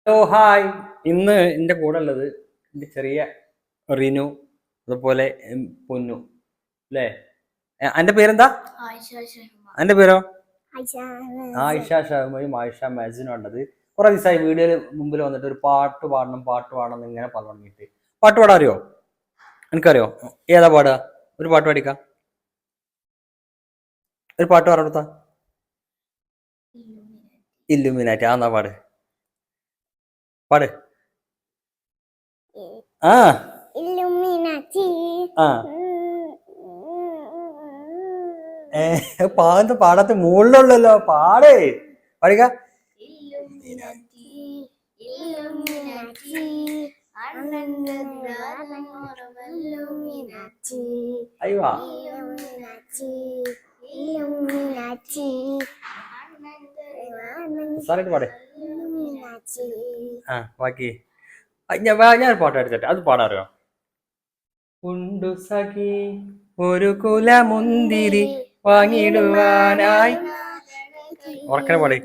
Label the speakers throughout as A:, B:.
A: Hello hi. ഇന്ന് എൻ്റെ കൂടെ ഉള്ളത് എൻ്റെ ചെറിയ റിനു, അതുപോലെ പൊന്നു അല്ലേ? എൻ്റെ പേരെന്താ? എൻ്റെ പേരോ? ആയിഷ ഷഹമയും ആയിഷ മാജിനും ഉള്ളത്. കുറെ ദിവസമായി വീഡിയോയിൽ മുമ്പിൽ വന്നിട്ട് ഒരു പാട്ട് പാടണം എന്ന് ഇങ്ങനെ പറഞ്ഞു തുടങ്ങിയിട്ട്. പാട്ട് പാടാൻ അറിയോ? എനിക്കറിയോ. ഏതാ പാടുക? ഒരു പാട്ട് പാടിക്കാം. ഒരു പാട്ട് പറഞ്ഞെടുത്താ. ഇല്ലുമിനാറ്റി. ആ എന്നാ പാട് പാട്. ആ പാടത്ത് മുകളിലുള്ളല്ലോ, പാടേ പാടിക്ക. അയ്യോ സാറായിട്ട് പാടേ. ആ ബാക്കി ഞാൻ പാട്ട് അടിച്ചിട്ട് അത് പാടാറിയോ? ഉണ്ടു സഖി ഒരു കുലമുന്തിരി വാങ്ങിടുവാനായി. ഉറക്കനെ പാടി.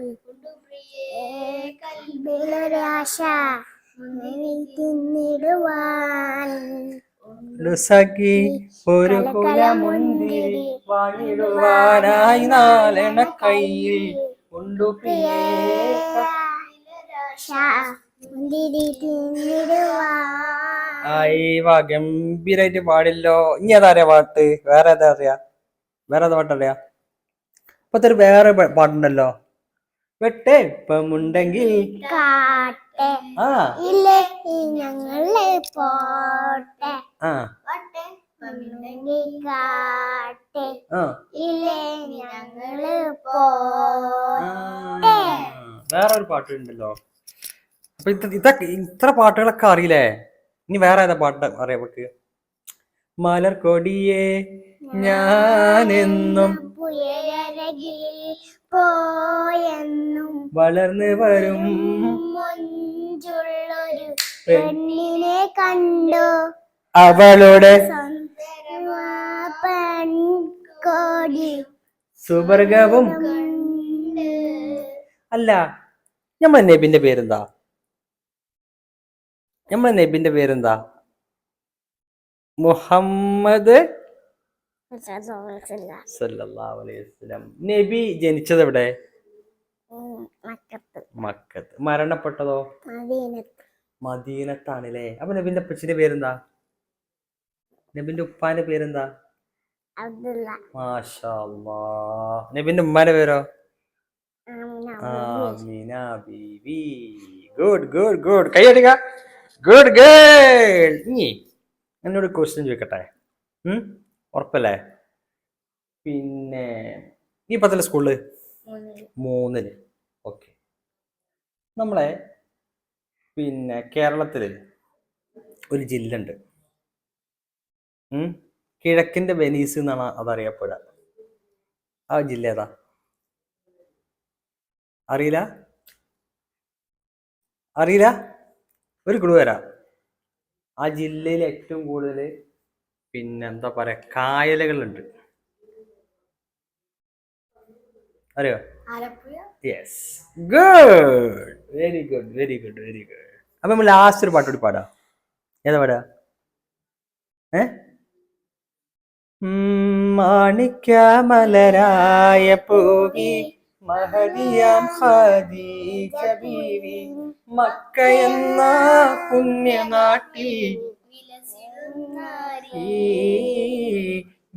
A: സഖി ഒരു കുലമുന്തിരി വാങ്ങിടുവാനായി നാലെണ്ണ കയ്യിൽ ഉണ്ടു പ്രിയേ. ഗംഭീരായിട്ട് പാടില്ലോ. ഇനി അതറിയാ പാട്ട്? വേറെ ഏതാ അറിയാ? വേറെ ഏതാ പാട്ടറിയാ? ഇപ്പത്തെ ഒരു വേറെ പാട്ടുണ്ടല്ലോ, വെട്ടേപ്പമുണ്ടെങ്കിൽ വേറൊരു പാട്ടുണ്ടല്ലോ. അപ്പൊ ഇത്ര പാട്ടുകളൊക്കെ അറിയില്ലേ? ഇനി വേറെ ഏതാ പാട്ട് അറിയാം നമുക്ക്? മലർക്കൊടിയെ ഞാനെന്നും വളർന്നു വരും പെണ്ണിനെ കണ്ടോ, അവളുടെ സുവർഗവും. അല്ല, നമ്മളെ നബിന്റെ പേരെന്താ? മുഹമ്മദ് സല്ലല്ലാഹു അലൈഹി വസല്ലം. നബി ജനിച്ചത് എവിടെ? മക്കത്ത്. മരണപ്പെട്ടതോ? മദീനത്താണല്ലേ. അപ്പൊ നബിന്റെ അപ്പച്ചന്റെ പേരെന്താ? നബിന്റെ ഉപ്പാന്റെ പേരെന്താ? മാഷാ അല്ലാഹ്. നബിന്റെ ഉമ്മാന്റെ പേരോ? Amina Beevi. Good good good. കൈയടിക്ക. Good girl. ഇനി എന്നോട് ക്വസ്റ്റ്യൻ ചോദിക്കട്ടെ? ഉറപ്പല്ലേ? പിന്നെ ഈ പത്തിലെ സ്കൂളില് 3-ല്. ഓക്കെ. നമ്മളെ പിന്നെ കേരളത്തില് ഒരു ജില്ല ഉണ്ട്, കിഴക്കിന്റെ വെനീസ് എന്നാണ് അതറിയപ്പെടുക. ആ ജില്ല ഏതാ? അറിയില്ല? ഒരു ക്ലൂ തരാം. ആ ജില്ലയിൽ ഏറ്റവും കൂടുതൽ പിന്നെ എന്താ പറയാ കായലുകളുണ്ട്. അറിയോ? Yes. Good. Very good very good very good. അപ്പൊ നമ്മൾ ലാസ്റ്റ് ഒരു പാട്ട് കൂടി പാടാം. ഏതാ പാടാ? മാണിക്യമലരായ പൂവി മഹദിയാം ഖദീജ ബീവി മക്കയെന്ന പുണ്യനാട്ടിൽ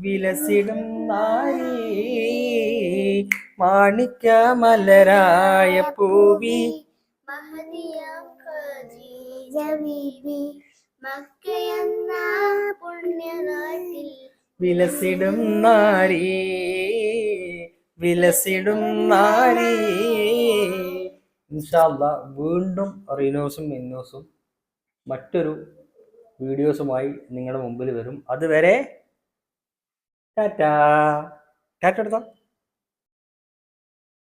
A: വിലസിടും നാരി. മാണിക്യമലരായ പൂവി മഹദിയാം ഖദീജ ബീവി മക്കയെന്ന പുണ്യനാട്ടിൽ വിലസിടും നാരി ഇൻഷാ അല്ലാഹ് വീണ്ടും റീനോസും മിന്നോസും മറ്റൊരു വീഡിയോസുമായി നിങ്ങളുടെ മുമ്പിൽ വരും. അതുവരെ ടാറ്റാ. ടാറ്റ എടുത്തോ.